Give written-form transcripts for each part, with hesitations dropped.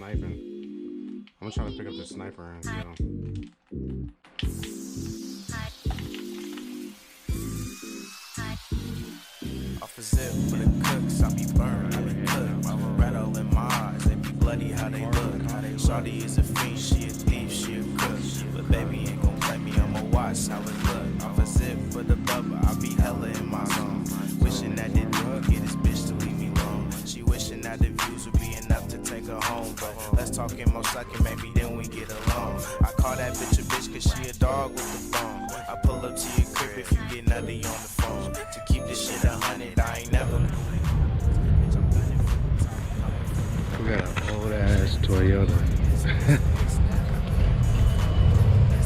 sniping. I'm trying to pick up this sniper and Off a zip for the cooks, I be burned, I be cooked. Red all in my eyes, they be bloody how they look. Shawty is a fiend, she a thief, she a cook. But baby ain't gon' play me, I'ma watch how it look. Off a zip for the bubba, I be hella in my zone. Wishing that the dude get this bitch to leave me alone. She wishing that the views would be enough to take her home. But let's talk in more second, maybe then we get along. I call that bitch a bitch cause she a dog with the bone. I pull up to your crib if you get nutty on the phone. To keep this shit 100, I ain't never. we got an old ass Toyota.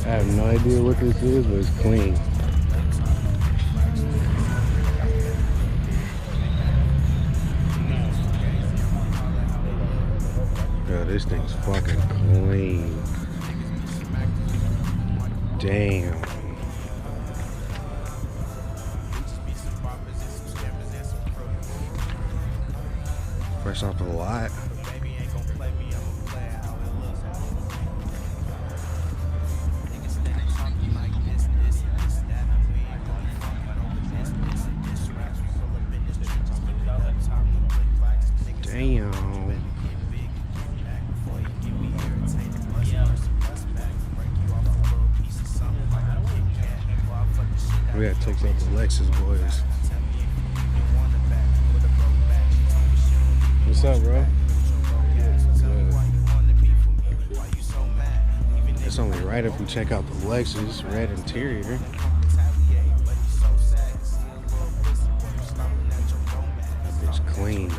I have no idea what this is, but it's clean. Yo, this thing's fucking clean. Damn. Fresh off the lot. Damn. We gotta take out the Lexus boys. What's up, bro? It's only right if we check out the Lexus red interior. That bitch clean.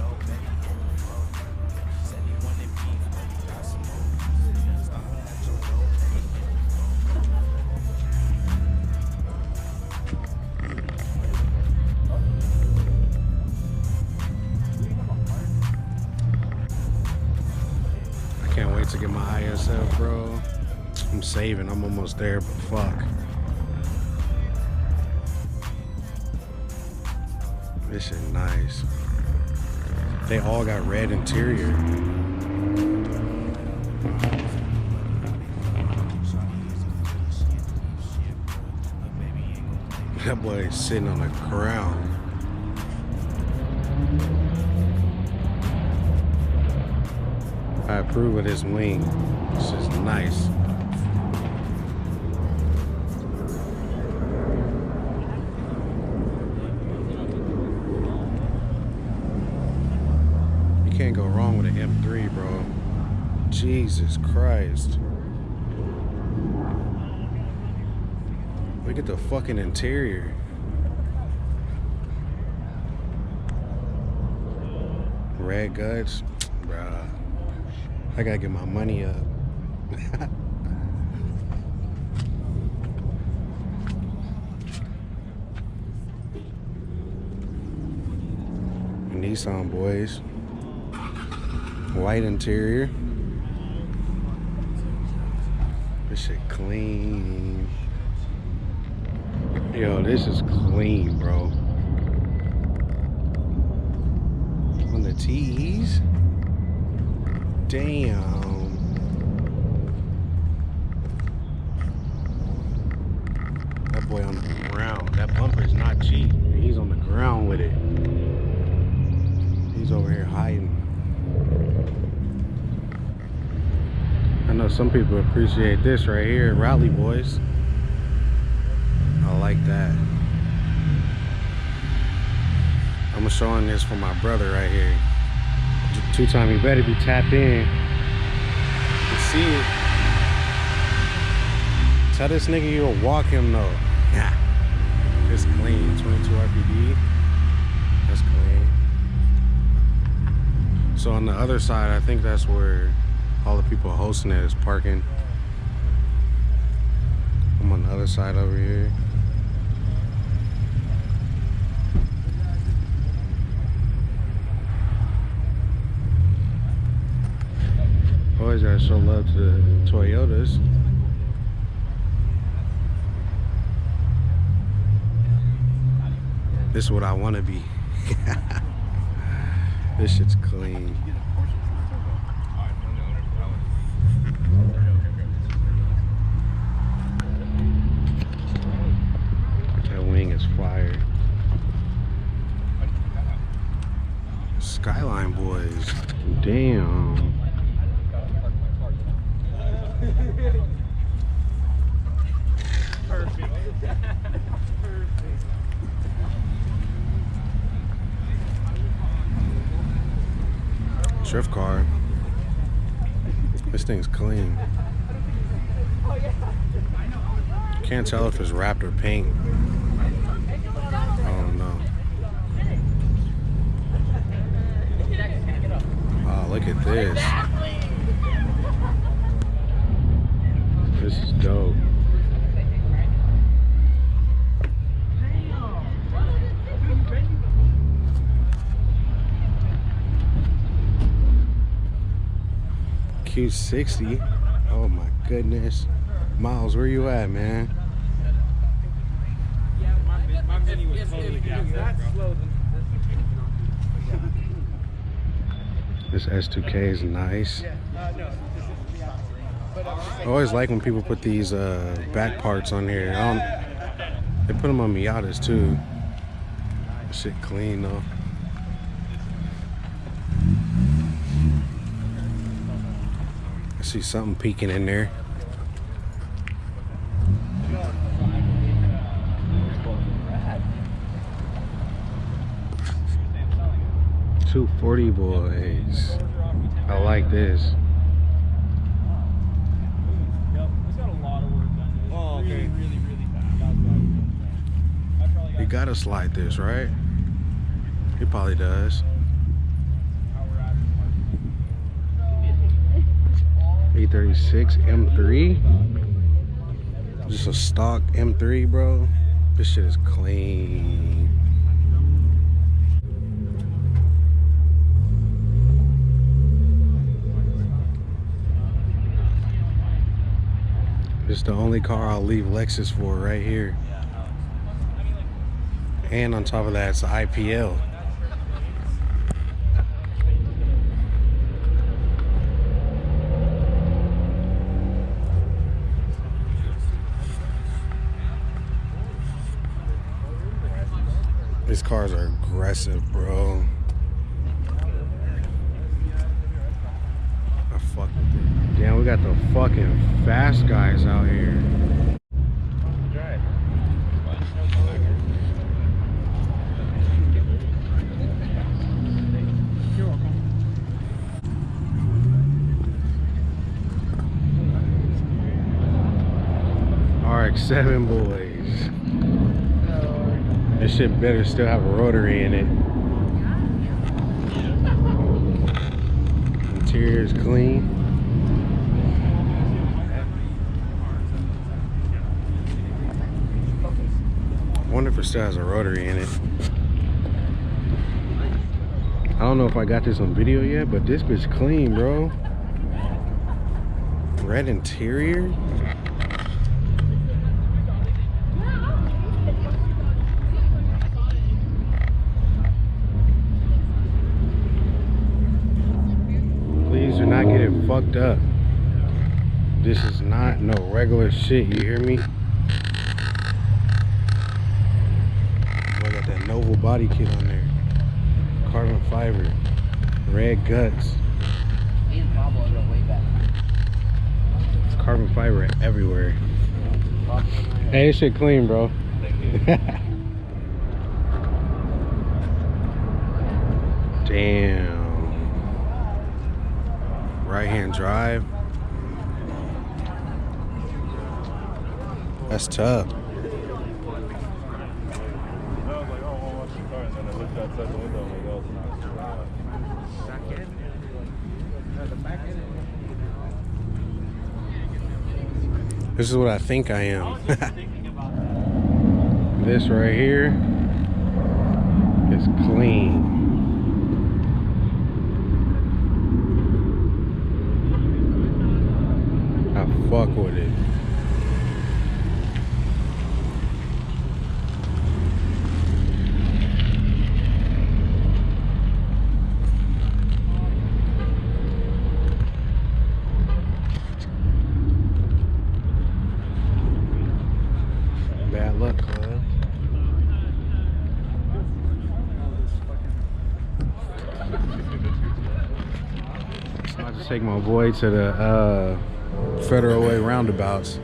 Can't wait to get my ISF, bro. I'm saving. I'm almost there, but fuck. This shit nice. They all got red interior. That boy is sitting on the ground. I approve of this wing. This is nice. You can't go wrong with an M3, bro. Jesus Christ. Look at the fucking interior. Red guts, bruh. I gotta get my money up. Nissan boys. White interior. This shit clean. Yo, this is clean, bro. On the T's? Damn. That boy on the ground. That bumper is not cheap. He's on the ground with it. He's over here hiding. I know some people appreciate this right here. Rally boys. I like that. I'm showing this for my brother right here. Two-time, you better be tapped in. You see it. Tell this nigga you'll walk him though. Yeah. It's clean. 22 RPD. That's clean. So on the other side, I think that's where all the people hosting it is parking. I'm on the other side over here. Always gotta show love to the Toyotas. This is what I want to be. This shit's clean. Drift car. This thing's clean. Can't tell if it's wrapped or paint. I don't know. Oh, look at this. This is dope. Q60. Oh my goodness. Miles, where you at, man? My mini was totally gassed up, bro. This S2K is nice. I always like when people put these back parts on here. They put them on Miatas too. Shit clean though. I see something peeking in there. $240 boys. I like this. You gotta slide this, right? He probably does. A36 M3. Just a stock M3, bro. This shit is clean. This is the only car I'll leave Lexus for right here. And on top of that, it's the IPL. These cars are aggressive, bro. I fuck with it. Damn, we got the fucking fast guys out here. RX-7 boys. This shit better still have a rotary in it. Interior is clean. I wonder if it still has a rotary in it. I don't know if I got this on video yet, but this bitch clean, bro. Red interior. Please do not get it fucked up. This is not no regular shit, you hear me? I got that Noble body kit on there. Carbon fiber. Red guts. It's carbon fiber everywhere. Hey, this shit clean, bro. Damn. Right-hand drive. That's tough. This is what I think I am. This right here is clean. I fuck with it. Bad luck, club. I'm about to take my boy to the Federal Way roundabouts.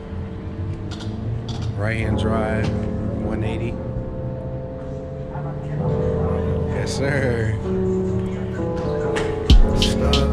Right-hand drive, 180. Yes, sir. Stop.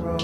road.